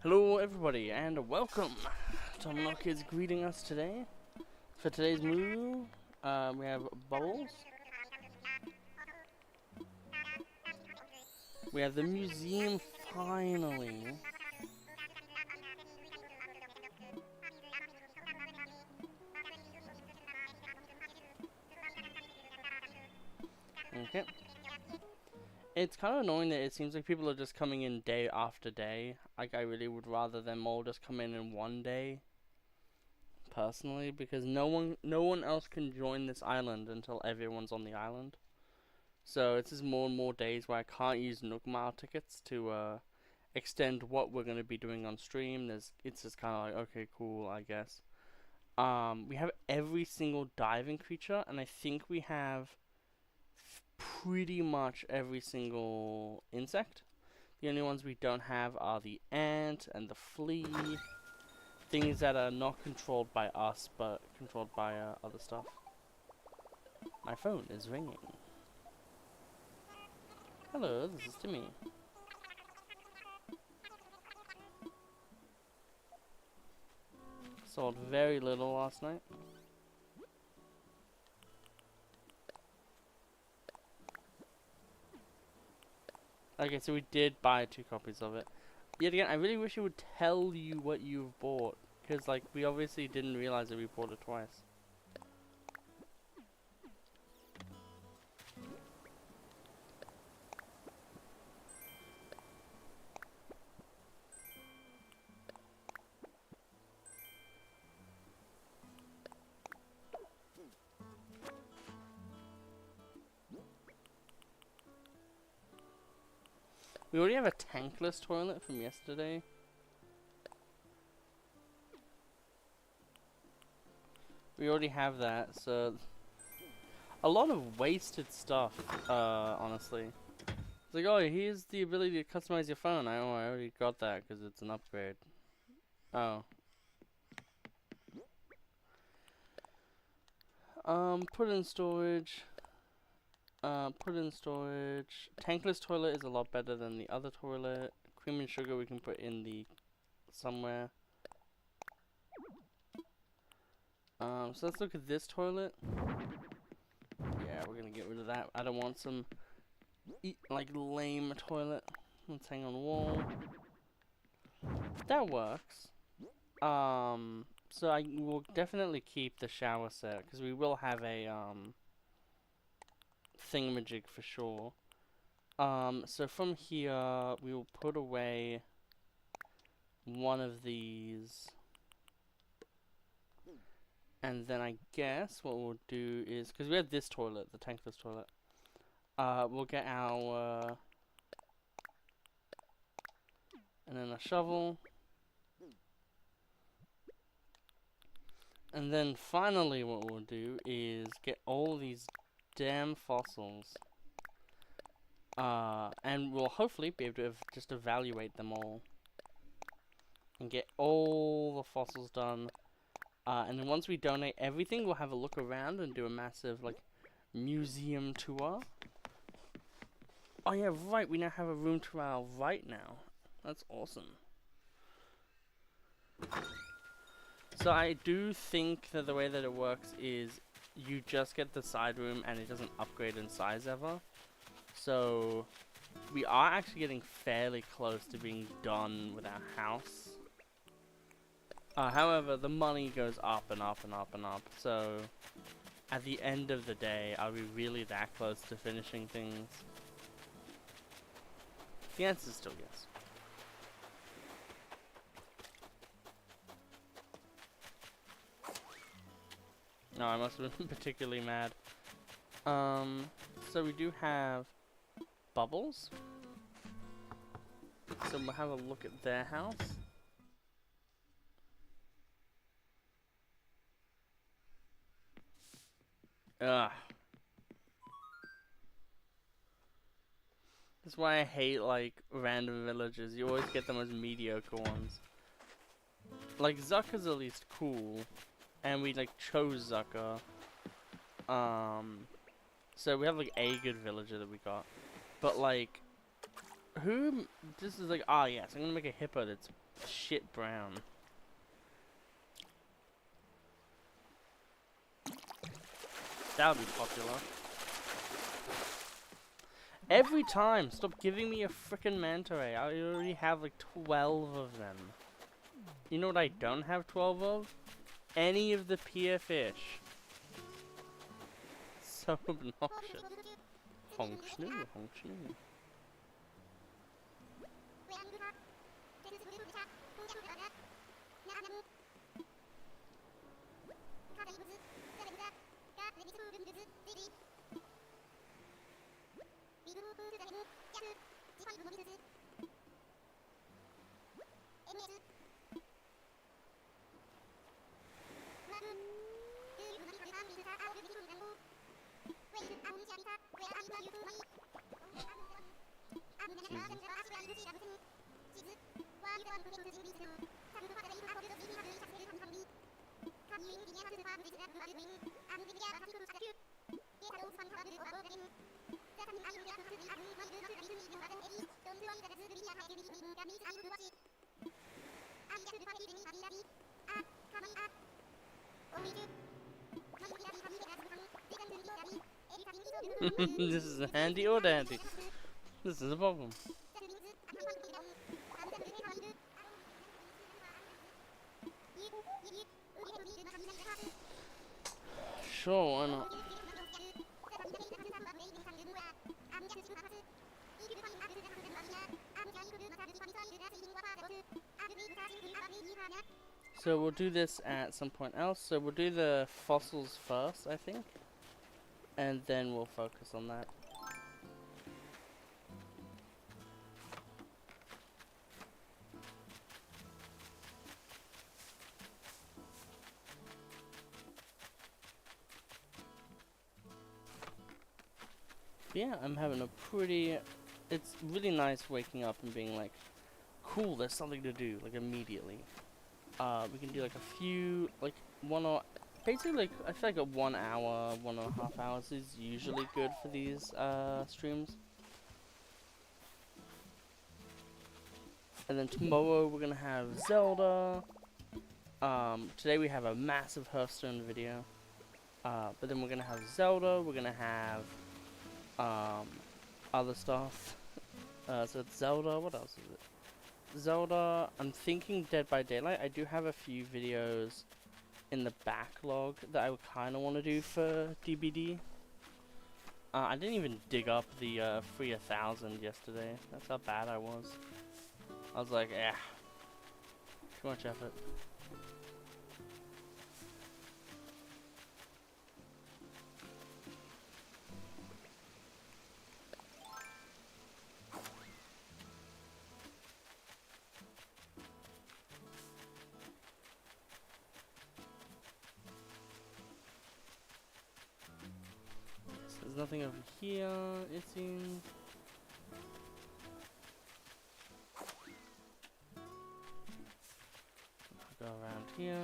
Hello everybody and welcome! Tomnock is greeting us today. For today's move, we have Bubbles. We have the museum finally. Okay. It's kind of annoying that it seems like people are just coming in day after day. Like, I really would rather them all just come in one day. Personally, because no one else can join this island until everyone's on the island. So it's just more and more days where I can't use Nookmile tickets to extend what we're going to be doing on stream. It's just kind of like, okay, cool, I guess. We have every single diving creature, and I think we have pretty much every single insect. The only ones we don't have are the ant and the flea. Things that are not controlled by us, but controlled by other stuff. My phone is ringing. Hello, this is Timmy. Sold very little last night. Okay, so we did buy 2 copies of it. Yet again, I really wish it would tell you what you've bought. Because, like, we obviously didn't realize that we bought it twice. We already have a tankless toilet from yesterday. We already have that, so... A lot of wasted stuff, honestly. It's like, oh, here's the ability to customize your phone. I already got that because it's an upgrade. Oh. Put in storage. Put in storage. Tankless toilet is a lot better than the other toilet. Cream and sugar we can put in the somewhere. So let's look at this toilet. Yeah, we're gonna get rid of that. I don't want some like lame toilet. Let's hang on the wall. That works. So I will definitely keep the shower set because we will have a thingamajig for sure. So from here we will put away one of these. And then I guess what we'll do is, because we have this toilet, the tankless toilet, we'll get our, and then a shovel. And then finally what we'll do is get all these damn fossils. And we'll hopefully be able to just evaluate them all. And get all the fossils done. And then once we donate everything, we'll have a look around and do a massive, like, museum tour. Oh yeah, right, we now have a room to our right now. That's awesome. So I do think that the way that it works is you just get the side room and it doesn't upgrade in size ever. So we are actually getting fairly close to being done with our house. However, the money goes up and up and up and up, so at the end of the day, are we really that close to finishing things? The answer is still yes. No, I must have been particularly mad. So we do have Bubbles. So we'll have a look at their house. Ugh. That's why I hate, like, random villagers. You always get the most mediocre ones. Like, Zucker's at least cool. And we, like, chose Zucker. So we have, like, a good villager that we got. But, like, This is like, ah, yes, I'm gonna make a hippo that's shit brown. That would be popular. Every time! Stop giving me a frickin' manta ray. I already have like 12 of them. You know what I don't have 12 of? Any of the pier fish. So obnoxious. Honk snoo, honk snoo. This is handy or dandy. This is a problem. Sure, why not? So we'll do this at some point else. So we'll do the fossils first, I think. And then we'll focus on that. But yeah, I'm having a pretty... It's really nice waking up and being like, cool, there's something to do, like immediately. We can do like a few, like basically like, I feel like a 1 hour, 1.5 hours is usually good for these streams. And then tomorrow we're gonna have Zelda. Today we have a massive Hearthstone video. But then we're gonna have Zelda, we're gonna have other stuff. So it's Zelda, what else is it? Zelda, I'm thinking Dead by Daylight. I do have a few videos in the backlog that I would kind of want to do for DBD. I didn't even dig up the free 1000 yesterday. That's how bad I was. I was like, eh, too much effort. There's nothing over here, it seems. Go around here.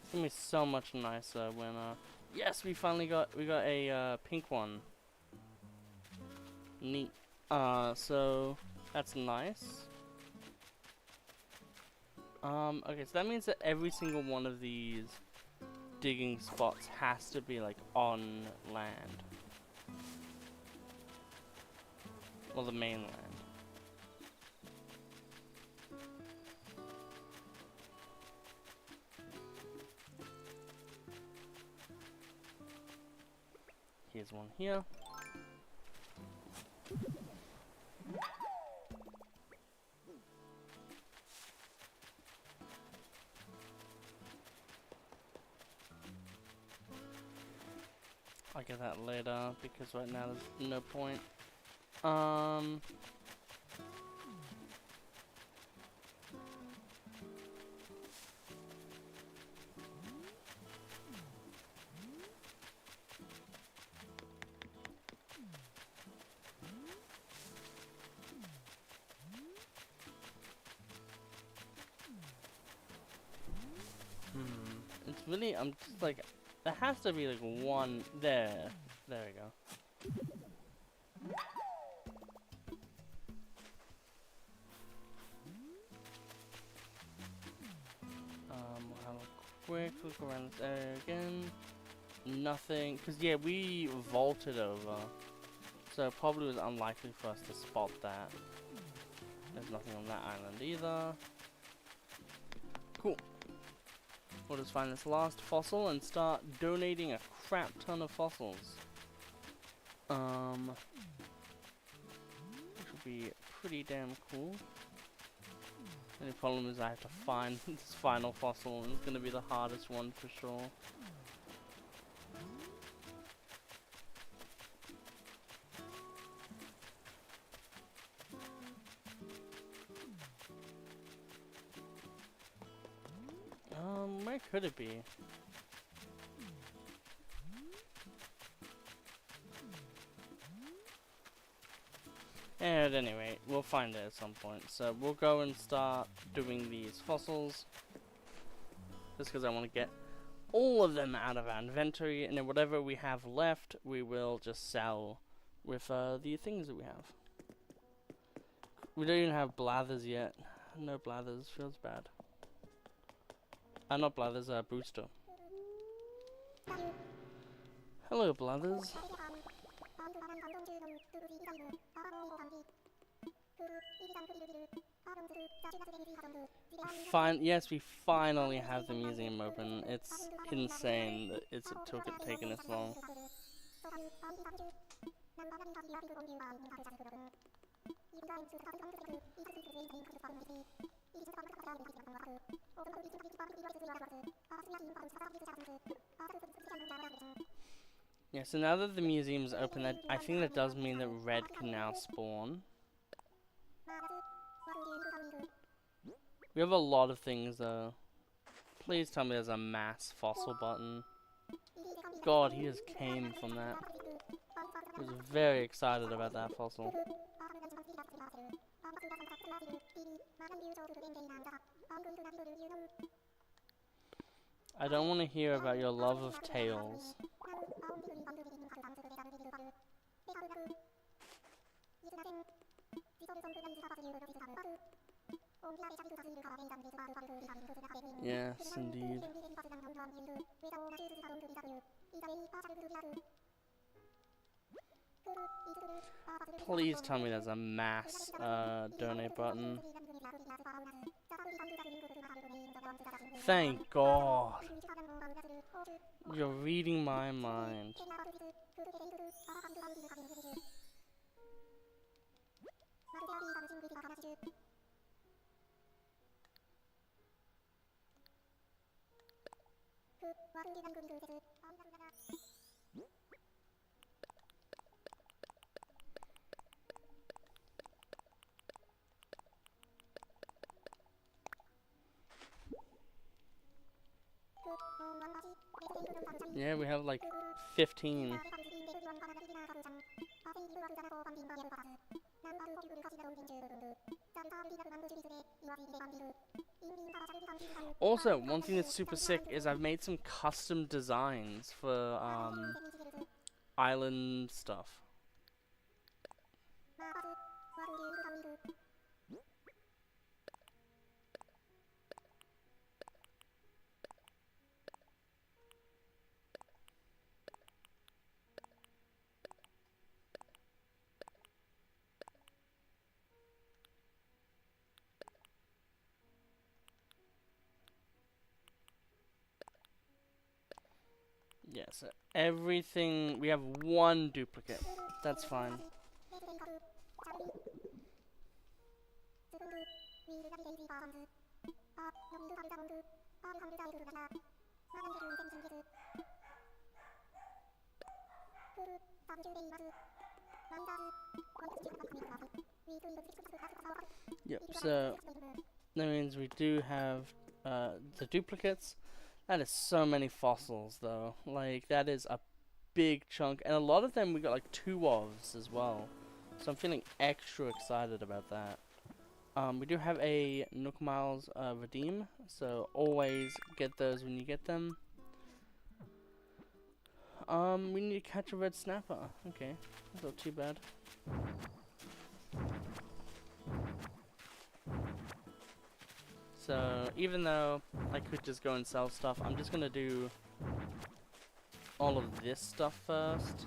It's gonna be so much nicer when yes, we got a pink one. Neat. So that's nice. Okay, so that means that every single one of these digging spots has to be like on land. Well, the mainland. Here's one here. I'll get that later because right now there's no point. really, I'm just like, there has to be like one there. There we go. We'll have a quick look around this area again. Nothing, because yeah, we vaulted over, so it probably was unlikely for us to spot that. There's nothing on that island either. Cool. We'll just find this last fossil and start donating a crap ton of fossils. Which will be pretty damn cool. The only problem is I have to find this final fossil, and it's going to be the hardest one for sure. Where could it be? At any rate, we'll find it at some point. So we'll go and start doing these fossils. Just because I want to get all of them out of our inventory. And then whatever we have left, we will just sell with the things that we have. We don't even have blathers yet. No blathers, feels bad. Not blathers, booster. Hello, blathers. Yes, we finally have the museum open. It's insane that it took it taking this long. Yeah, so now that the museum's open, I think that does mean that red can now spawn. We have a lot of things though. Please tell me there's a mass fossil button. God, he just came from that. I was very excited about that fossil. I don't want to hear about your love of tails. Yes, indeed. Please tell me there's a mass donate button. Thank God. You're reading my mind. Yeah, we have like 15. Also, one thing that's super sick is I've made some custom designs for island stuff. Yeah, so everything, we have one duplicate. That's fine. Yep, so that means we do have the duplicates. That is so many fossils though, like that is a big chunk, and a lot of them we got like 2 ofs as well, so I'm feeling extra excited about that. We do have a Nook Miles redeem, so always get those when you get them. We need to catch a red snapper. Okay, that's not too bad. So, even though I could just go and sell stuff, I'm just gonna do all of this stuff first.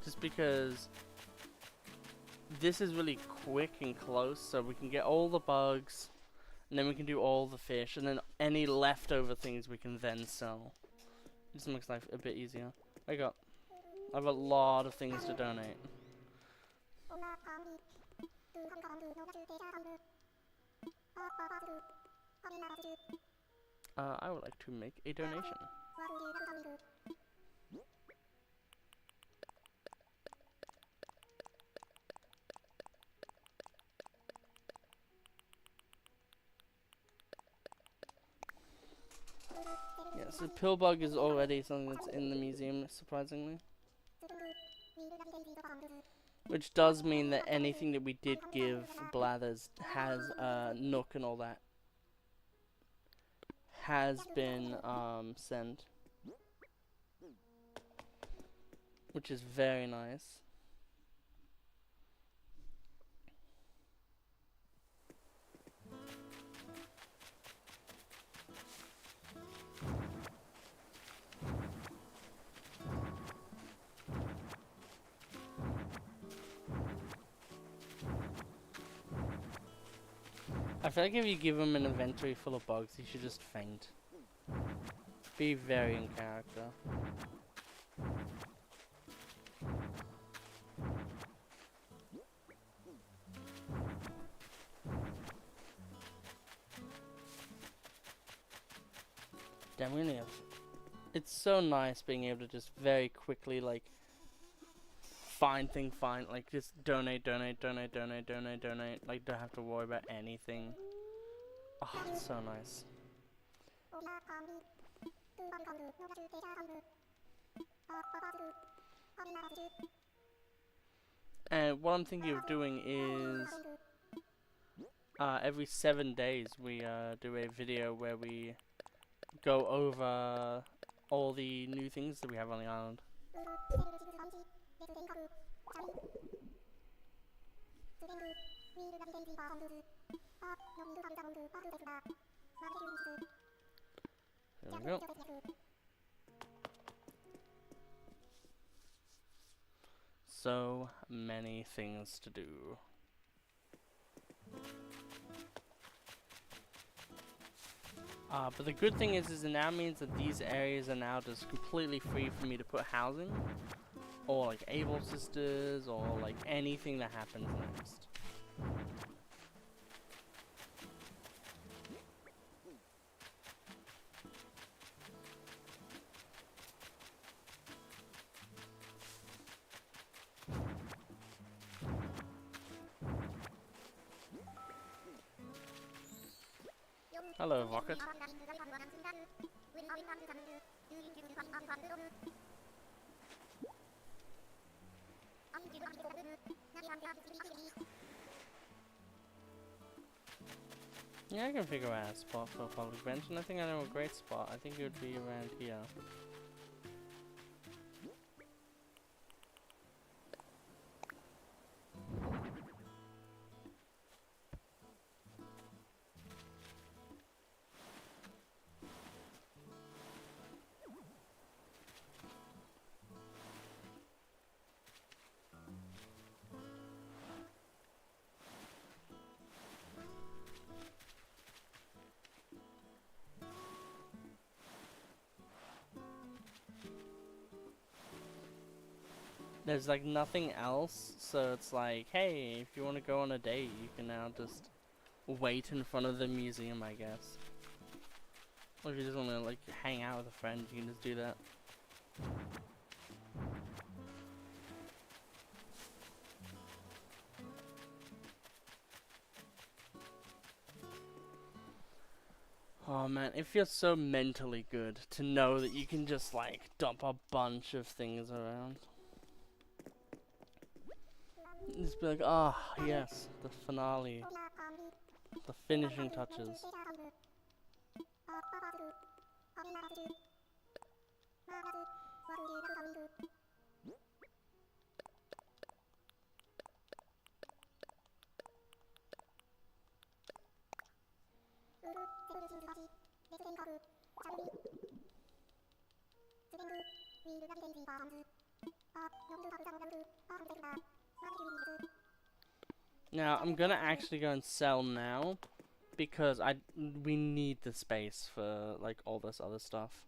Just because this is really quick and close, so we can get all the bugs, and then we can do all the fish, and then any leftover things we can then sell. It just makes life a bit easier. I have a lot of things to donate. I would like to make a donation. Yeah, so Pillbug is already something that's in the museum, surprisingly. Which does mean that anything that we did give Blathers has Nook and all that has been sent. Which is very nice. I feel like if you give him an inventory full of bugs, he should just faint. Be very in character. Damn, we only have... It's so nice being able to just very quickly, like, find, like, just donate, like, don't have to worry about anything. Oh, it's so nice. And what I'm thinking of doing is, every 7 days we do a video where we go over all the new things that we have on the island. There we go. So many things to do. But the good thing is it now means that these areas are now just completely free for me to put housing, or like Able Sisters, or like anything that happens next. Hello, Rocket. Yeah, I can figure out a spot for a public bench, and I think I know a great spot. I think it would be around here. There's like nothing else, so it's like, hey, if you want to go on a date, you can now just wait in front of the museum, I guess. Or if you just want to like hang out with a friend, you can just do that. Oh man, it feels so mentally good to know that you can just like dump a bunch of things around. Just be like, ah, yes, the finale. The finishing touches. Now, I'm gonna actually go and sell now, because we need the space for, like, all this other stuff.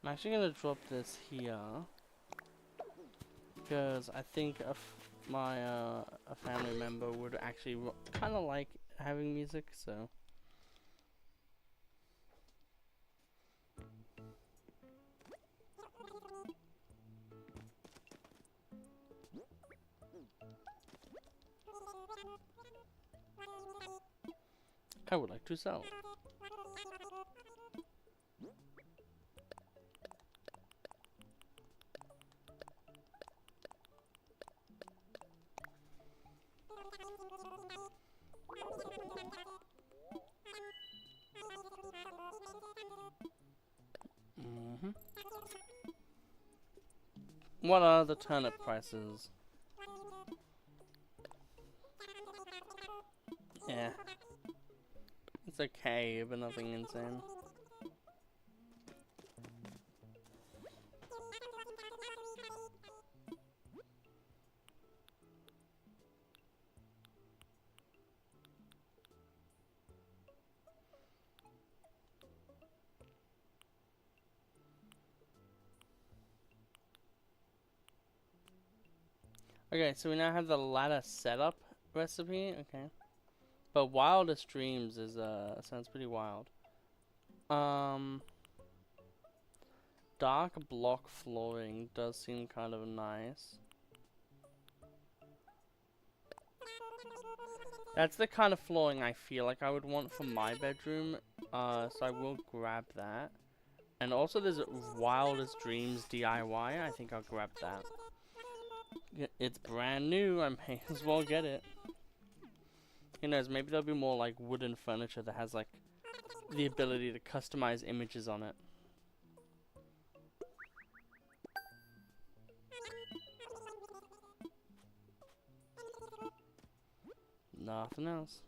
I'm actually gonna drop this here, because I think a family member would actually kind of like having music, so. I would like to sell. What are the turnip prices? Yeah. It's okay, but nothing insane. Okay, so we now have the ladder setup recipe. Okay. But Wildest Dreams is sounds pretty wild. Dark block flooring does seem kind of nice. That's the kind of flooring I feel like I would want for my bedroom. So I will grab that. And also there's Wildest Dreams DIY. I think I'll grab that. It's brand new. I may as well get it. Who knows? Maybe there'll be more like wooden furniture that has like the ability to customize images on it. Nothing else.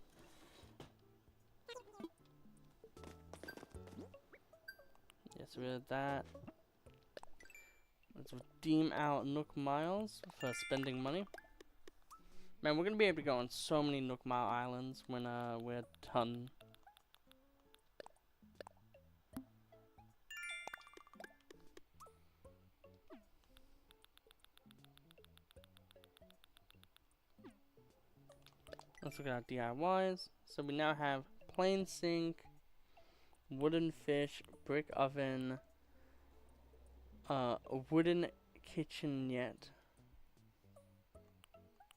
Yes, we had that. Let's redeem out Nook Miles for spending money. Man, we're gonna be able to go on so many Nook Mile Islands when we're done. Let's look at our DIYs. So we now have plain sink, wooden fish, brick oven, a wooden kitchenette.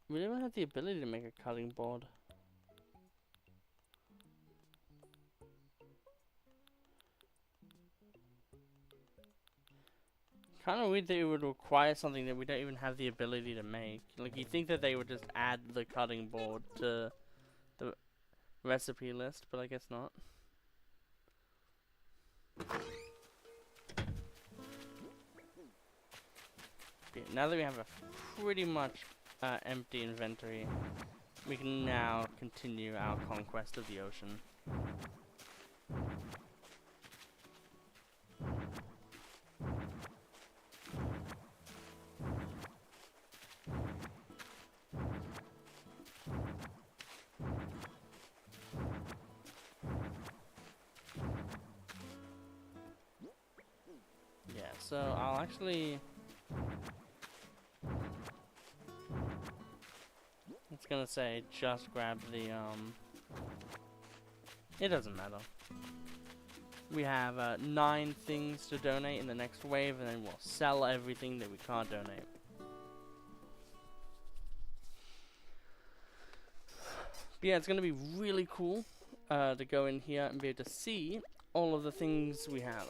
We don't have the ability to make a cutting board. Kind of weird that it would require something that we don't even have the ability to make. Like, you'd think that they would just add the cutting board to the recipe list, but I guess not. Yeah, now that we have a pretty much empty inventory, we can now continue our conquest of the ocean. Yeah, so I'll actually... It's gonna say just grab the, it doesn't matter. We have 9 things to donate in the next wave, and then we'll sell everything that we can't donate. But yeah, it's going to be really cool to go in here and be able to see all of the things we have.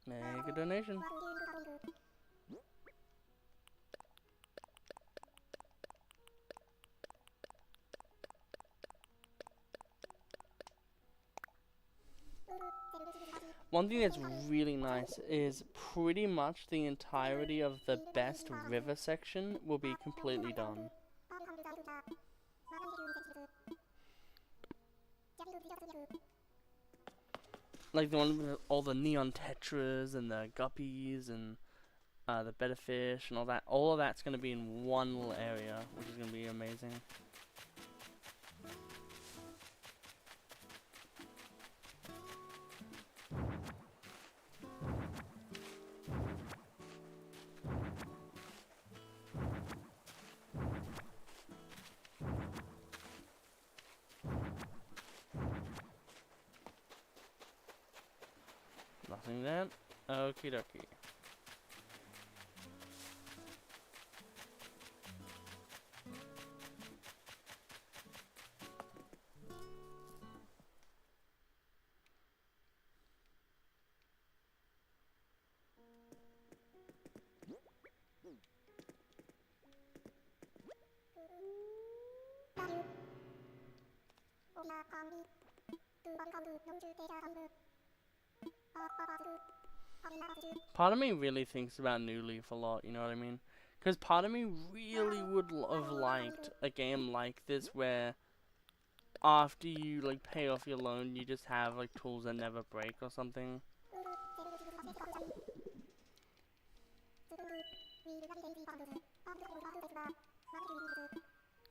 Make a donation. One thing that's really nice is pretty much the entirety of the best river section will be completely done. Like the one with all the neon tetras and the guppies and the better fish and all of that's going to be in one little area, which is going to be amazing. Nothing then. Okie dokie. Part of me really thinks about New Leaf a lot, you know what I mean? Because part of me really would have liked a game like this where after you like pay off your loan, you just have like tools that never break or something.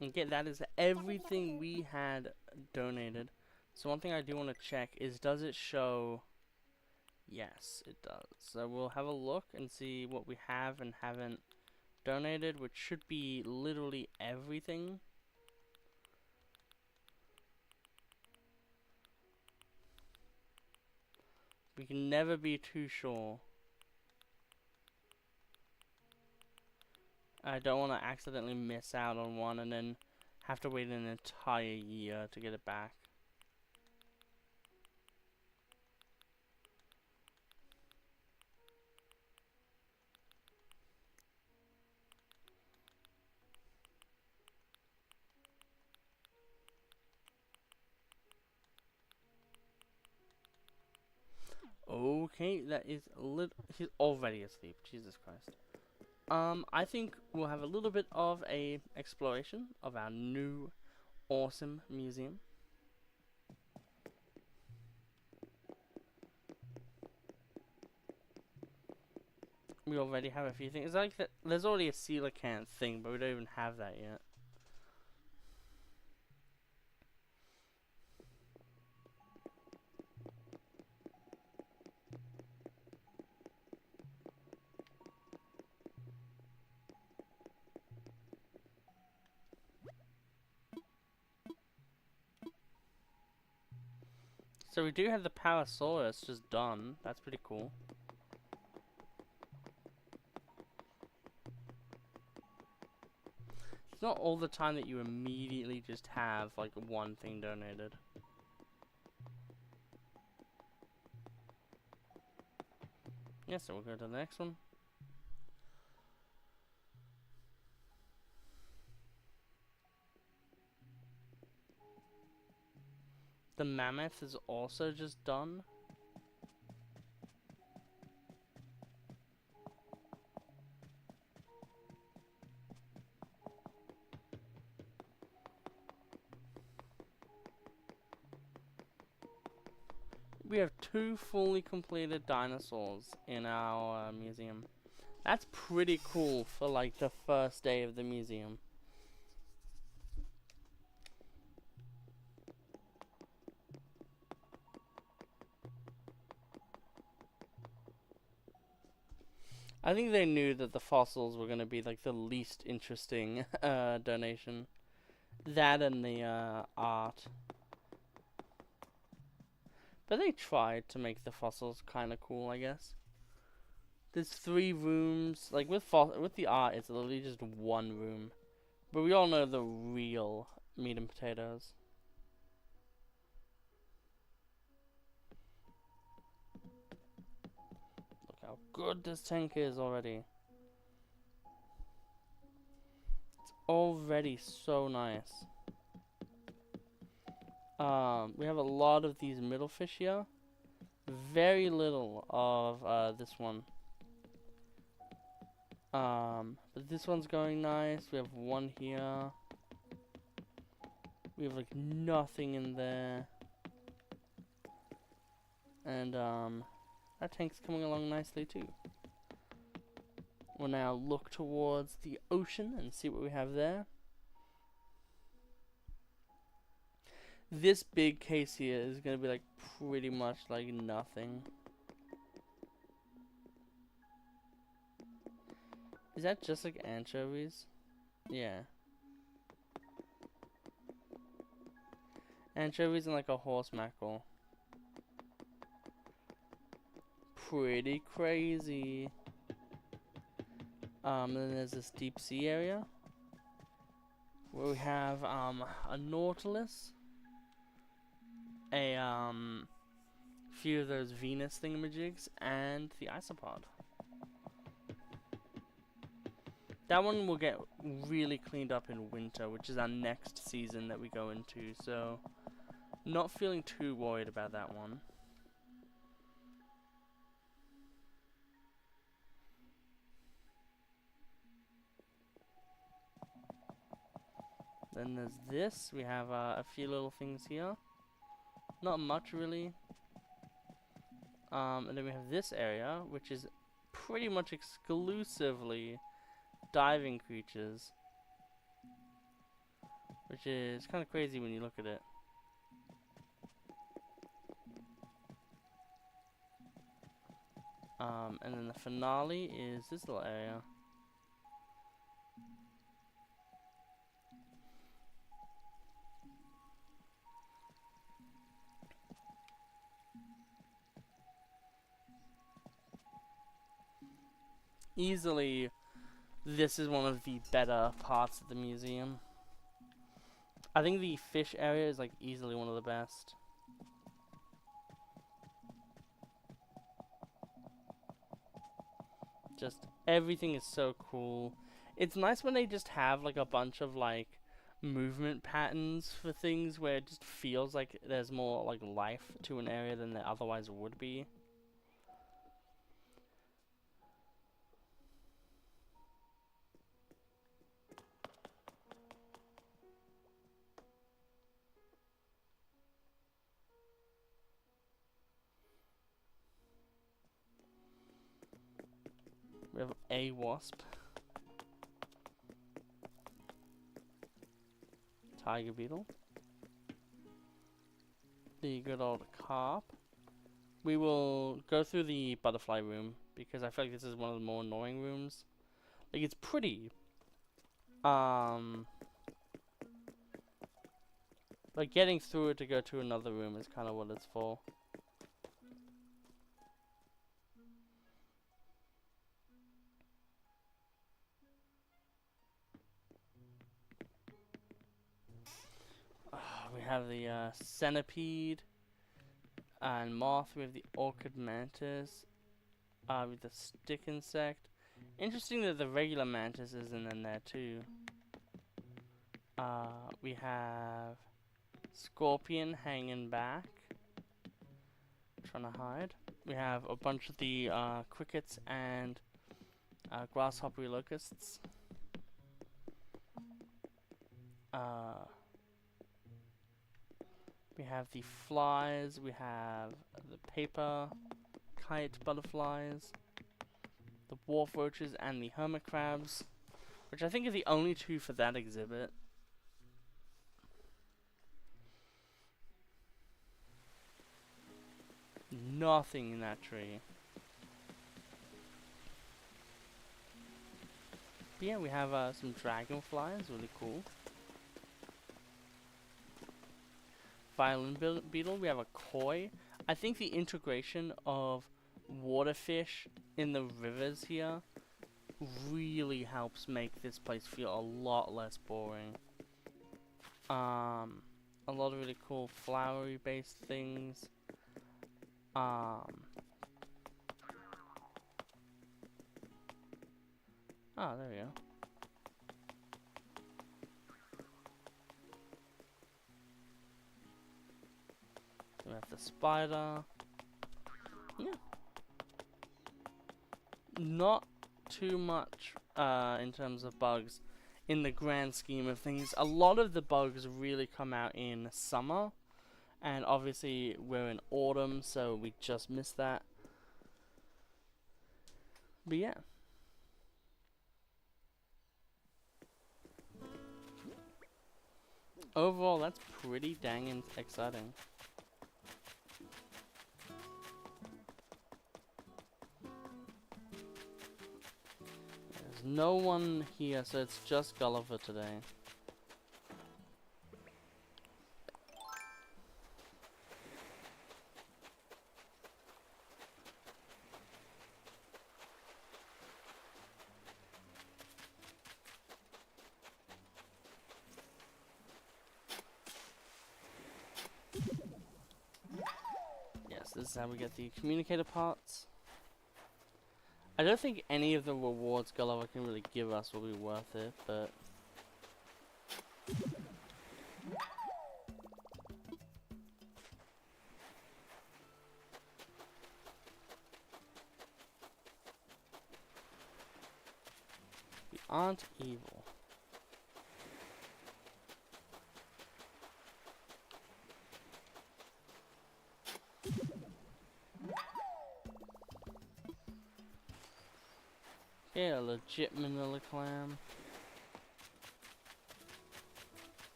And get that is everything we had donated. So one thing I do want to check is, does it show? Yes, it does. So we'll have a look and see what we have and haven't donated, which should be literally everything. We can never be too sure. I don't want to accidentally miss out on one and then have to wait an entire year to get it back. Okay, that is he's already asleep. Jesus Christ. I think we'll have a little bit of a exploration of our new awesome museum. We already have a few things. It's like that. There's already a coelacanth thing, but we don't even have that yet. So we do have the Parasaurus just done. That's pretty cool. It's not all the time that you immediately just have like one thing donated. Yeah, so we'll go to the next one. The mammoth is also just done. We have 2 fully completed dinosaurs in our museum. That's pretty cool for like the first day of the museum. I think they knew that the fossils were gonna be like the least interesting donation. That and the art. But they tried to make the fossils kind of cool, I guess. There's 3 rooms. Like with the art, it's literally just 1 room. But we all know the real meat and potatoes. Look how good this tank is already. It's already so nice. We have a lot of these middle fish here. Very little of this one. But this one's going nice. We have 1 here. We have like nothing in there. And our tank's coming along nicely too. We'll now look towards the ocean and see what we have there. This big case here is gonna be like pretty much like nothing. Is that just like anchovies? Yeah. Anchovies and like a horse mackerel. Pretty crazy. And then there's this deep sea area where we have a nautilus, a few of those Venus thingamajigs, and the isopod. That one will get really cleaned up in winter, which is our next season that we go into, so not feeling too worried about that one. Then there's this. We have a few little things here. Not much really. And then we have this area, which is pretty much exclusively diving creatures. Which is kind of crazy when you look at it. And then the finale is this little area. Easily, this is one of the better parts of the museum. I think the fish area is like easily one of the best. Just everything is so cool. It's nice when they just have like a bunch of like movement patterns for things where it just feels like there's more like life to an area than there otherwise would be. We have a wasp, tiger beetle, the good old carp. We will go through the butterfly room because I feel like this is one of the more annoying rooms. Like it's pretty, but getting through it to go to another room is kind of what it's for. We have the centipede and moth. We have the orchid mantis. With the stick insect. Interesting that the regular mantis isn't in there too. We have scorpion hanging back, trying to hide. We have a bunch of the crickets and grasshopper locusts. We have the flies, we have the paper kite butterflies, the wharf roaches, and the hermit crabs, which I think are the only 2 for that exhibit. Nothing in that tree. But yeah, we have some dragonflies, really cool. Violin beetle, we have a koi. I think the integration of water fish in the rivers here really helps make this place feel a lot less boring. A lot of really cool flowery based things. There we go. We have the spider. Yeah. Not too much in terms of bugs in the grand scheme of things. A lot of the bugs really come out in summer, and obviously we're in autumn, so we just missed that. But yeah. Overall, that's pretty dang exciting. There's no one here, so it's just Gulliver today. Yes, this is how we get the communicator parts. I don't think any of the rewards Gulliver can really give us will be worth it, but... we aren't evil. Yeah, a legit manila clam.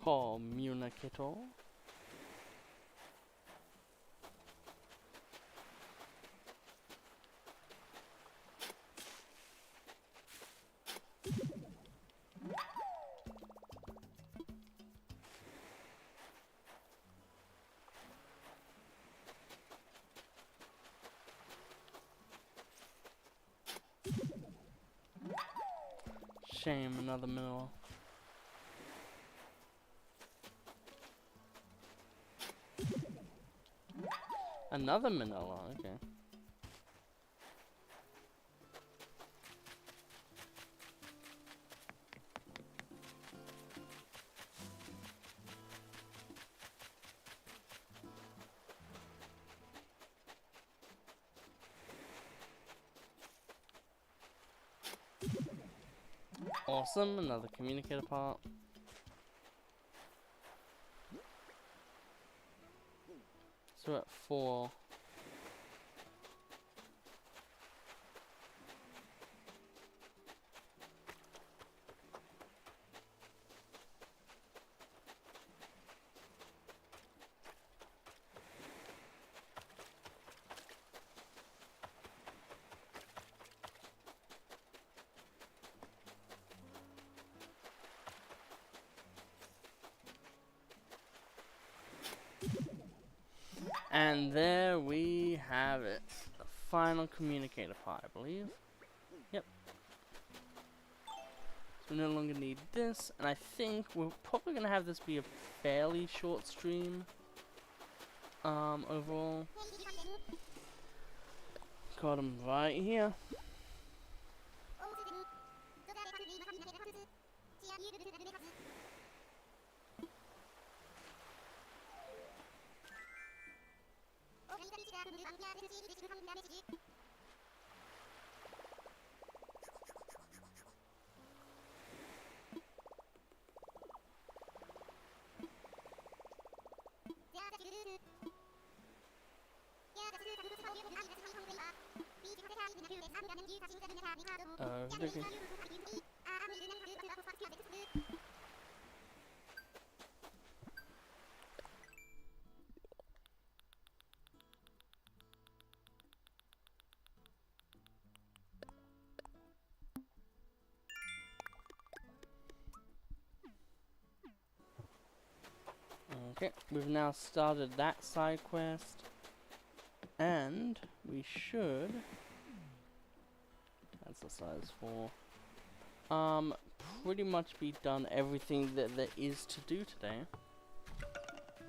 Communicator. Shame, another manila. Another manila, okay. Awesome, another communicator part. So we're at 4. And there we have it. The final communicator part, I believe. Yep. So we no longer need this, and I think we're probably going to have this be a fairly short stream. Overall. Got him right here. Okay. Okay, we've now started that side quest, and we should, that's the size 4, pretty much be done everything that there is to do today.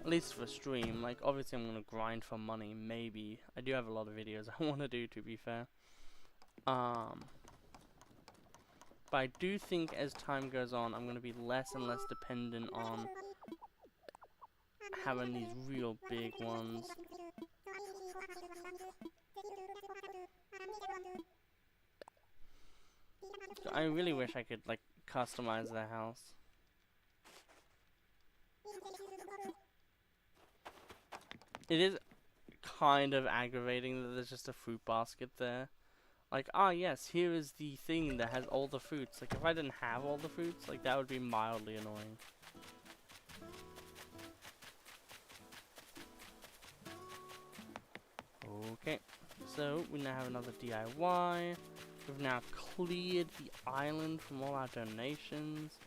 At least for stream. Like, obviously I'm gonna grind for money, maybe. I do have a lot of videos I want to do, to be fair. But I do think as time goes on, I'm gonna be less and less dependent on having these real big ones. So I really wish I could, like, customize their house. It is kind of aggravating that there's just a fruit basket there. Like, ah yes, here is the thing that has all the fruits. Like, if I didn't have all the fruits, like, that would be mildly annoying. Okay, so we now have another DIY. We've now cleared the island from all our donations.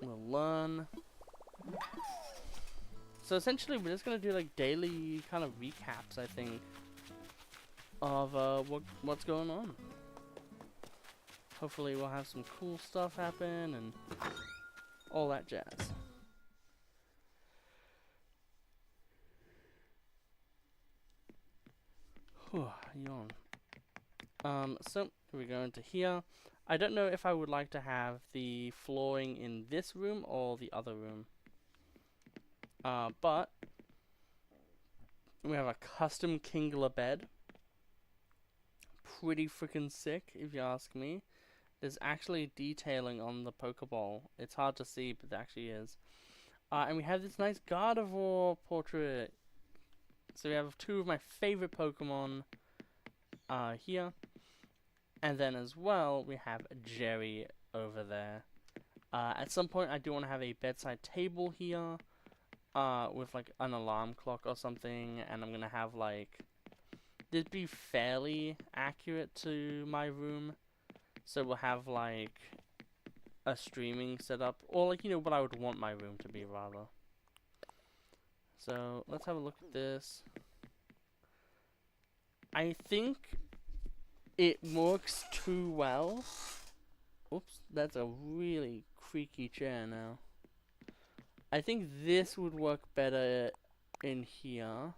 We'll learn. So essentially, we're just gonna do like daily kind of recaps, I think, of what's going on. Hopefully, we'll have some cool stuff happen and all that jazz. Yawn. So we go into here. I don't know if I would like to have the flooring in this room or the other room. But we have a custom Kingler bed. Pretty freaking sick, if you ask me. There's actually detailing on the Pokeball. It's hard to see, but there actually is. And we have this nice Gardevoir portrait. So we have two of my favorite Pokemon here. And then as well, we have Jerry over there. At some point, I do want to have a bedside table here. With like an alarm clock or something. And I'm going to have like... This be fairly accurate to my room. So we'll have like a streaming setup. Or like, you know, what I would want my room to be rather. So let's have a look at this. I think it works too well. Oops, that's a really creaky chair now. I think this would work better in here.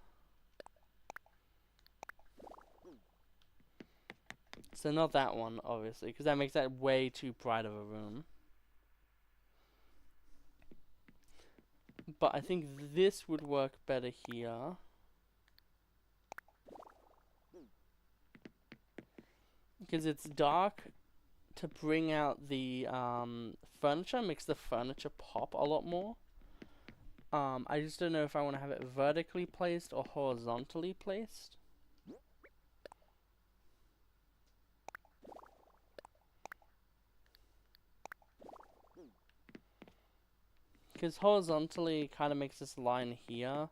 So not that one, obviously, because that makes that way too bright of a room. But I think this would work better here. Because it's dark to bring out the furniture, makes the furniture pop a lot more. I just don't know if I want to have it vertically placed or horizontally placed. Because horizontally kind of makes this line here,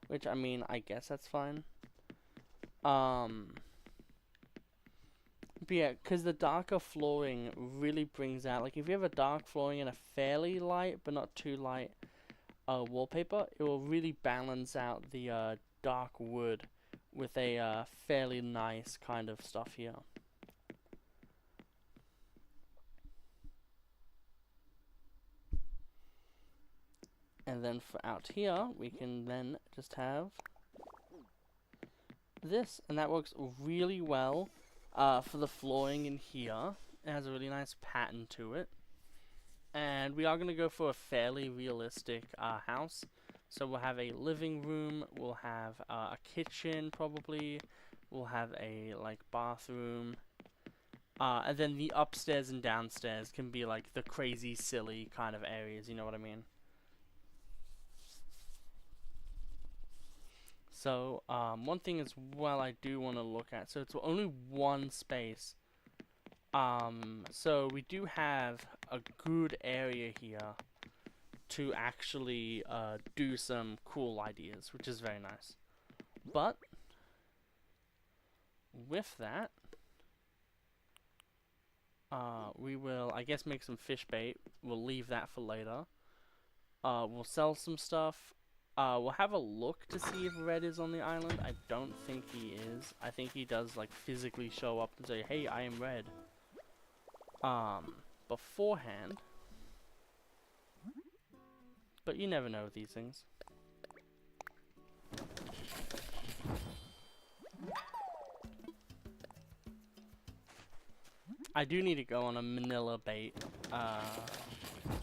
which, I mean, I guess that's fine. But yeah, because the darker flooring really brings out, like, if you have a dark flooring and a fairly light, but not too light, wallpaper, it will really balance out the dark wood with a fairly nice kind of stuff here. And then for out here, we can then just have this, and that works really well for the flooring in here. It has a really nice pattern to it. And we are going to go for a fairly realistic house. So we'll have a living room, we'll have a kitchen probably, we'll have a like bathroom, and then the upstairs and downstairs can be like the crazy silly kind of areas, you know what I mean? So one thing as well I do want to look at, so it's only one space. So we do have a good area here to actually do some cool ideas, which is very nice. But with that, We will, I guess, make some fish bait. We'll leave that for later. We'll sell some stuff. We'll have a look to see if Red is on the island. I don't think he is. I think he does, like, physically show up and say, hey, I am Red. Beforehand. But you never know with these things. I do need to go on a manila bait,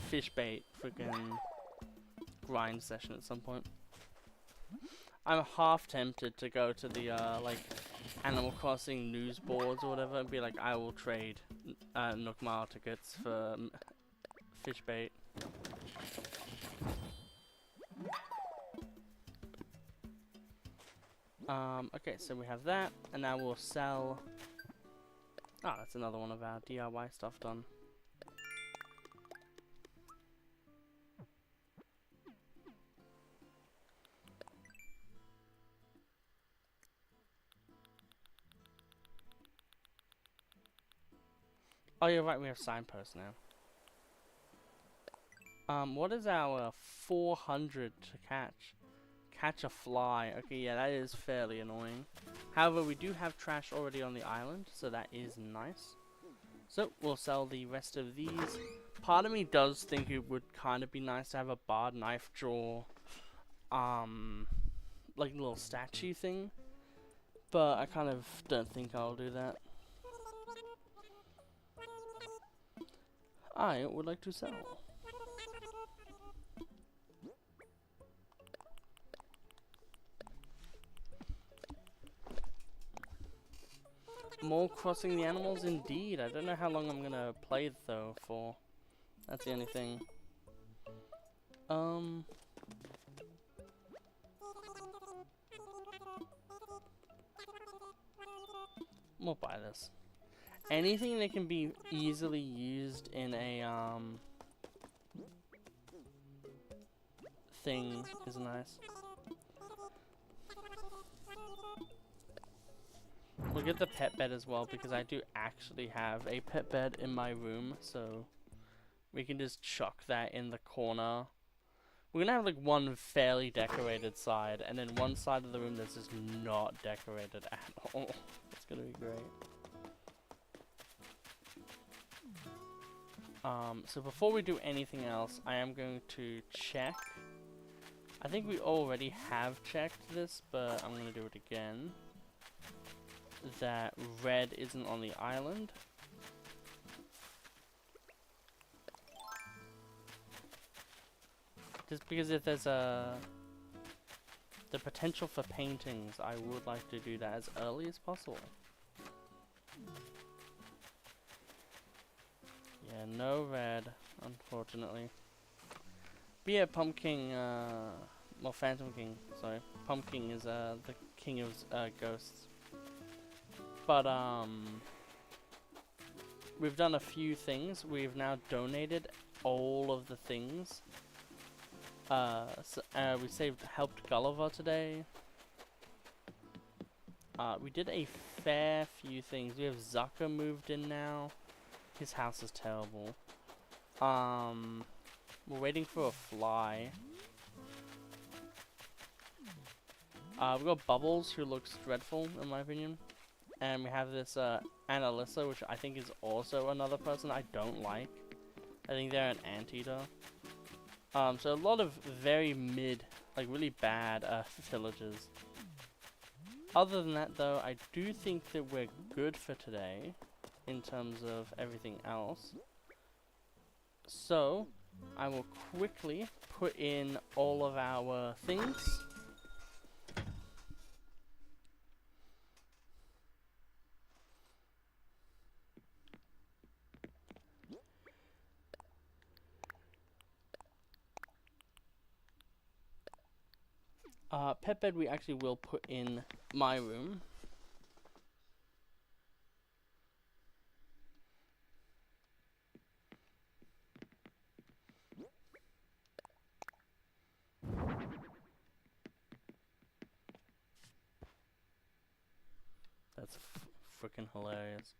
fish bait, freaking grind session at some point. I'm half tempted to go to the, like, Animal Crossing news boards or whatever and be like, I will trade, Nook Mile tickets for fish bait. Okay, so we have that, and now we'll sell... Ah, that's another one of our DIY stuff done. Oh, you're right, we have signposts now. What is our 400 to catch? Catch a fly. Okay, yeah, that is fairly annoying. However, we do have trash already on the island, so that is nice. So, we'll sell the rest of these. Part of me does think it would kind of be nice to have a barred knife drawer, like a little statue thing. But I kind of don't think I'll do that. I would like to sell. More crossing the animals, indeed. I don't know how long I'm gonna play though for. That's the only thing. We'll buy this. Anything that can be easily used in a thing is nice. We'll get the pet bed as well because I do actually have a pet bed in my room, so we can just chuck that in the corner. We're gonna have like one fairly decorated side and then one side of the room that's just not decorated at all. It's gonna be great. So before we do anything else, I am going to check. I think we already have checked this, but I'm gonna do it again. That Red isn't on the island. Just because if there's the potential for paintings, I would like to do that as early as possible. Yeah, no Red, unfortunately. But yeah, Pumpkin, well, Phantom King, sorry. Pumpkin is the king of ghosts. But we've done a few things. We've now donated all of the things. We helped Gulliver today. We did a fair few things. We have Zucker moved in now. His house is terrible. We're waiting for a fly. We've got Bubbles, who looks dreadful, in my opinion. And we have this Annalisa, which I think is also another person I don't like. I think they're an anteater. So a lot of very mid, like really bad villagers. Other than that though, I do think that we're good for today in terms of everything else. So I will quickly put in all of our things. Pet bed we actually will put in my room. That's freaking hilarious.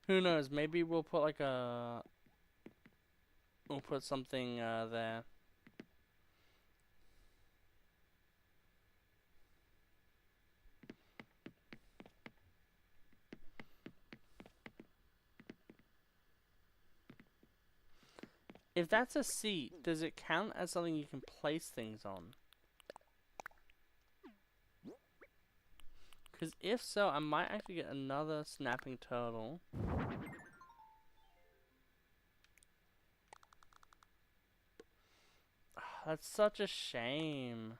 Who knows? Maybe we'll put like we'll put something there. If that's a seat, does it count as something you can place things on? Because if so, I might actually get another snapping turtle. That's such a shame.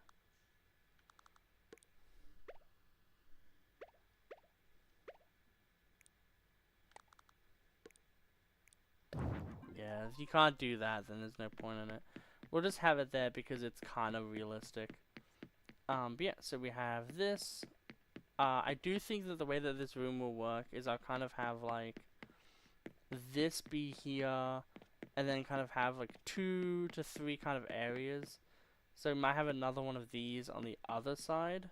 Yeah, if you can't do that, then there's no point in it. We'll just have it there because it's kind of realistic. But yeah, so we have this. I do think that the way that this room will work is I'll kind of have like this be here, and then kind of have like 2 to 3 kind of areas. So we might have another one of these on the other side.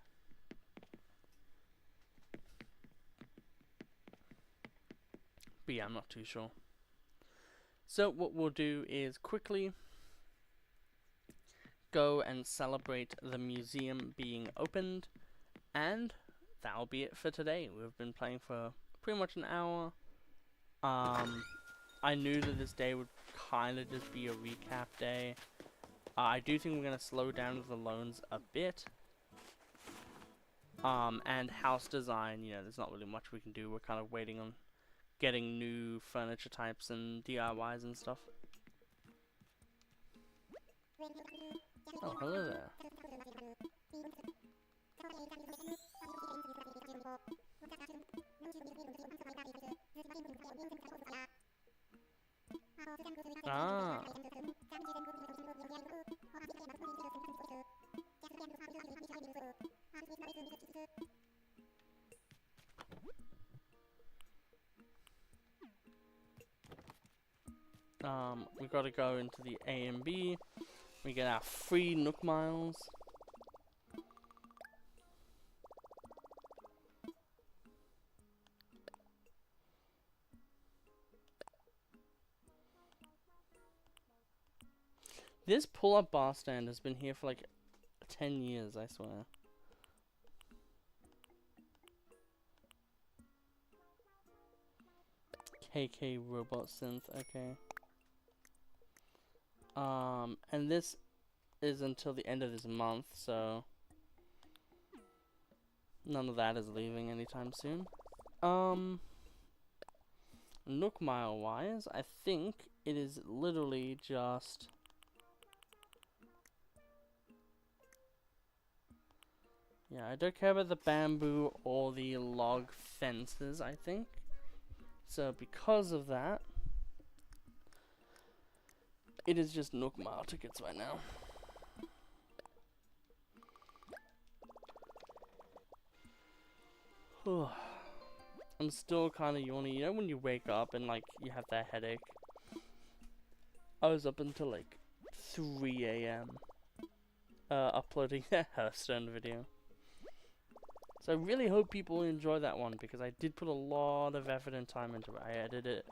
But yeah, I'm not too sure. So what we'll do is quickly go and celebrate the museum being opened, and that'll be it for today. We've been playing for pretty much an hour. I knew that this day would kind of just be a recap day. I do think we're going to slow down the loans a bit. And house design, you know, there's not really much we can do. We're kind of waiting on getting new furniture types and DIYs and stuff. Oh, hello there. Ah. We gotta go into the A and B. We get our free Nook Miles. This pull-up bar stand has been here for like 10 years, I swear. KK Robot Synth, okay. And this is until the end of this month, so none of that is leaving anytime soon. Nook Mile wise, I think it is literally just yeah, I don't care about the bamboo or the log fences, I think. So because of that, it is just Nook Mile tickets right now. I'm still kind of yawning. You know when you wake up and like you have that headache? I was up until like 3 AM uploading that Hearthstone video. So I really hope people enjoy that one because I did put a lot of effort and time into it. I edited it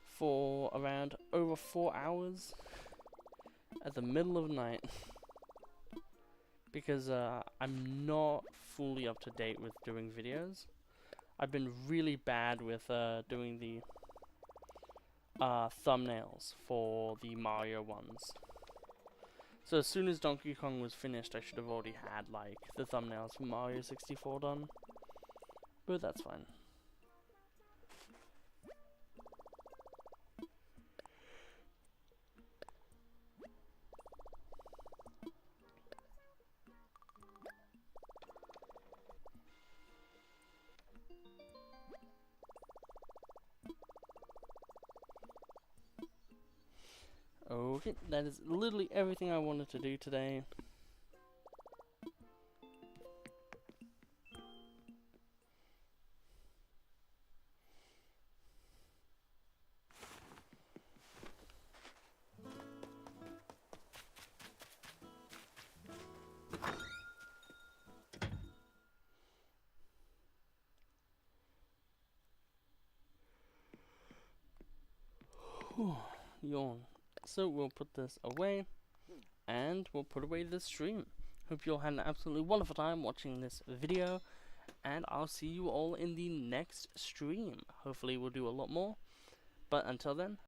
for around over 4 hours at the middle of the night because I'm not fully up to date with doing videos. I've been really bad with doing the thumbnails for the Mario ones. So as soon as Donkey Kong was finished, I should have already had like the thumbnails for Mario 64 done. But that's fine. Okay, that is literally everything I wanted to do today. Yawn. So we'll put this away, and we'll put away this stream. Hope you all had an absolutely wonderful time watching this video, and I'll see you all in the next stream. Hopefully we'll do a lot more, but until then,